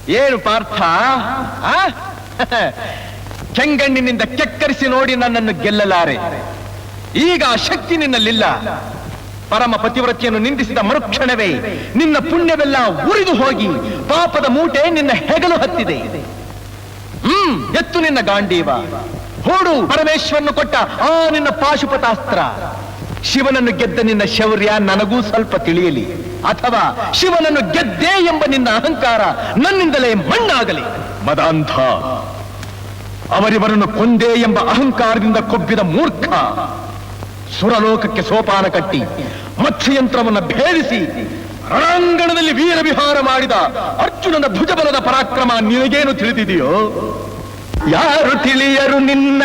ಏನು ಪಾರ್ಥ, ಕೆಂಗಣ್ಣಿನಿಂದ ಕೆಕ್ಕರಿಸಿ ನೋಡಿ ನನ್ನನ್ನು ಗೆಲ್ಲಲಾರೆ. ಈಗ ಆ ಶಕ್ತಿ ನಿನ್ನಲ್ಲಿಲ್ಲ. ಪರಮ ಪತಿವ್ರತೆಯನ್ನು ನಿಂದಿಸಿದ ಮರುಕ್ಷಣವೇ ನಿನ್ನ ಪುಣ್ಯವೆಲ್ಲ ಉರಿದು ಹೋಗಿ ಪಾಪದ ಮೂಟೆ ನಿನ್ನ ಹೆಗಲು ಹತ್ತಿದೆ. ಎತ್ತು ನಿನ್ನ ಗಾಂಡೀವ, ಹೂಡು ಪರಮೇಶ್ವರನು ಕೊಟ್ಟ ಆ ನಿನ್ನ ಪಾಶುಪತಾಸ್ತ್ರ. ಶಿವನನ್ನು ಗೆದ್ದ ನಿನ್ನ ಶೌರ್ಯ ನನಗೂ ಸ್ವಲ್ಪ ತಿಳಿಯಲಿ, ಅಥವಾ ಶಿವನನ್ನು ಗೆದ್ದೆ ಎಂಬ ನಿನ್ನ ಅಹಂಕಾರ ನನ್ನಿಂದಲೇ ಮಣ್ಣಾಗಲಿ. ಮದಾಂಧ, ಅವರಿವರನ್ನು ಕೊಂದೇ ಎಂಬ ಅಹಂಕಾರದಿಂದ ಕೊಬ್ಬಿದ ಮೂರ್ಖ, ಸುರಲೋಕಕ್ಕೆ ಸೋಪಾನ ಕಟ್ಟಿ ಮತ್ಸ್ಯಯಂತ್ರವನ್ನು ಭೇದಿಸಿ ರಣಾಂಗಣದಲ್ಲಿ ವೀರ ವಿಹಾರ ಮಾಡಿದ ಅರ್ಜುನನ ಭುಜಬಲದ ಪರಾಕ್ರಮ ನಿನಗೇನು ತಿಳಿದಿದೆಯೋ? ಯಾರು ತಿಳಿಯರು ನಿನ್ನ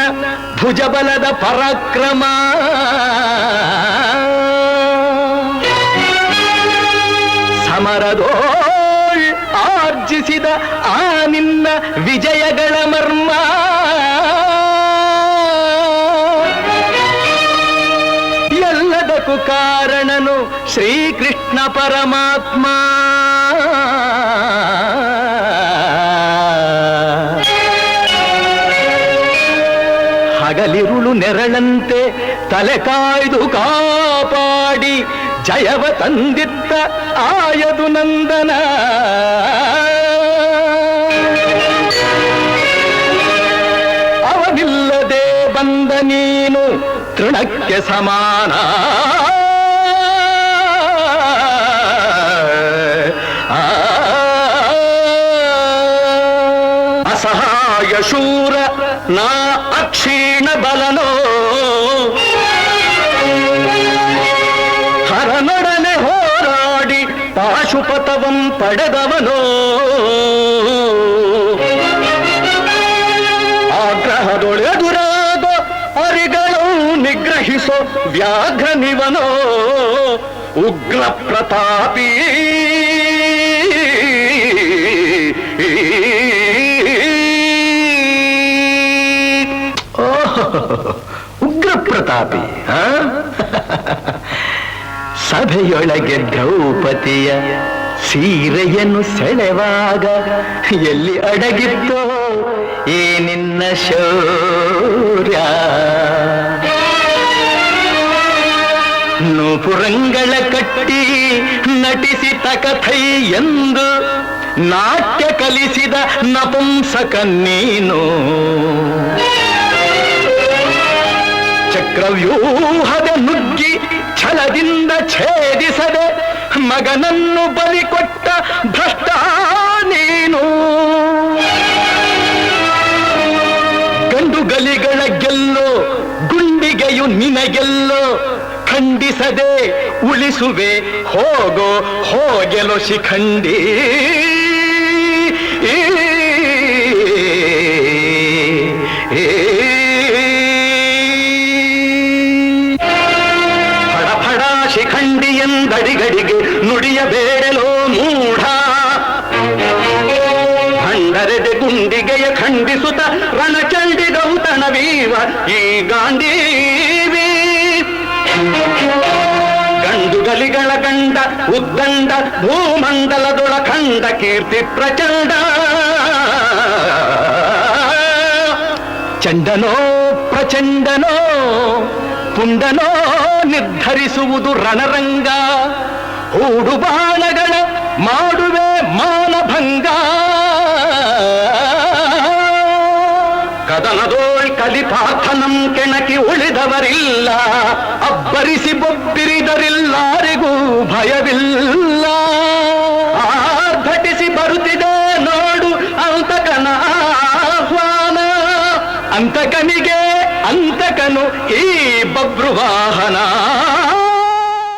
ಭುಜಬಲದ ಪರಾಕ್ರಮ? ಸಮರದೋಳ್ ಆರ್ಜಿಸಿದ ಆ ನಿನ್ನ ವಿಜಯಗಳ ಮರ್ಮ ಎಲ್ಲದಕ್ಕೂ ಕಾರಣನು ಶ್ರೀಕೃಷ್ಣ ಪರಮಾತ್ಮ. ಹಗಲಿರುಳು ನೆರಳಂತೆ ತಲೆ ಕಾಯ್ದು ಕಾಪಾಡಿ ಜಯವ ತಂದಿತ್ತ ಆಯದು ನಂದನ. ಅವನಿಲ್ಲದೆ ಬಂದ ನೀನು ತೃಣಕ್ಕೆ ಸಮಾನ. ಅಸಹಾಯ ಶೂರ ನಾ ಅಕ್ಷೀಣ ಬಲನೋ, ಹರನೊಡನೆ ಹೋರಾಡಿ ಪಾಶುಪತವಂ ಪಡೆದವನೋ. ಆಗ್ರಹದೊಳೆದುರಾದ ಅರಿಗಳು ನಿಗ್ರಹಿಸೋ ವ್ಯಾಘ್ರನಿವನೋ. ಉಗ್ರ ಪ್ರತಾಪಿ ಉಗ್ರ ಪ್ರತಾಪಿ. ಸಭೆಯೊಳಗೆ ದ್ರೌಪದಿಯ ಸೀರೆಯನ್ನು ಸೆಳೆವಾಗ ಎಲ್ಲಿ ಅಡಗಿತ್ತೋ ಈ ನಿನ್ನ ಶೌರ್ಯ? ನೂಪುರಂಗಳ ಕಟ್ಟಿ ನಟಿಸಿ ತಕಥೈ ಎಂದು ನಾಟ್ಯ ಕಲಿಸಿದ ನಪುಂಸಕ ನೀನು. ಚಕ್ರವ್ಯೂಹದ ನುಗ್ಗಿ ಛಲದಿಂದ ಛೇದಿಸದೆ ಮಗನನ್ನು ಬಲಿ ಕೊಟ್ಟ ಭ್ರಷ್ಟ ನೀನು. ಗಂಡುಗಲಿಗಳ ಗೆಲ್ಲೋ ಗುಂಡಿಗೆಯು ನಿನಗೆಲ್ಲೋ, ಖಂಡಿಸದೆ ಉಳಿಸುವೆ ಹೋಗೋ ಹೋಗೆಲೋ ಶಿಖಂಡಿ. ಫಡಫಡ ಶಿಖಂಡಿ ಎಂದಡಿಗಡಿಗೆ ನುಡಿಯಬೇಡಲೋ ಮೂಢ. ಭಂಡರೆದೆ ಗುಂಡಿಗೆಯ ಖಂಡಿಸುತ್ತ ರಣಚಂಡಿ ಗೌತಣವೀವ ಈ ಗಾಂಧೀವಿ. ಗಂಡುಗಲಿಗಳ ಗಂಡ ಉದ್ದಂಡ ಭೂಮಂಡಲದೊಳ ಖಂಡ ಕೀರ್ತಿ ಪ್ರಚಂಡ. ಚಂಡನೋ ಪ್ರಚಂಡನೋ ಪುಂಡನೋ ನಿರ್ಧರಿಸುವುದು ರಣರಂಗ. ಹೂಡು ಬಾಣಗಳ ಮಾಡುವೆ ಮಾನಭಂಗ. ಕದನದೋಳ್ ಕಲಿಪಾರ್ಥನಂ ಕೆಣಕಿ ಉಳಿದವರಿಲ್ಲ. ಅಬ್ಬರಿಸಿ ಬೊಬ್ಬಿರಿದರಿಲ್ಲಾರಿಗೂ ಭಯವಿಲ್ಲ. ಆರ್ಭಟಿಸಿ ಬರುತ್ತಿದೆ ನೋಡು ಅಂತಕನ ಆಹ್ವಾನ. ಅಂತಕನಿಗೆ ಅಂತಕನು ಈ ಬಬ್ರುವಾಹನ.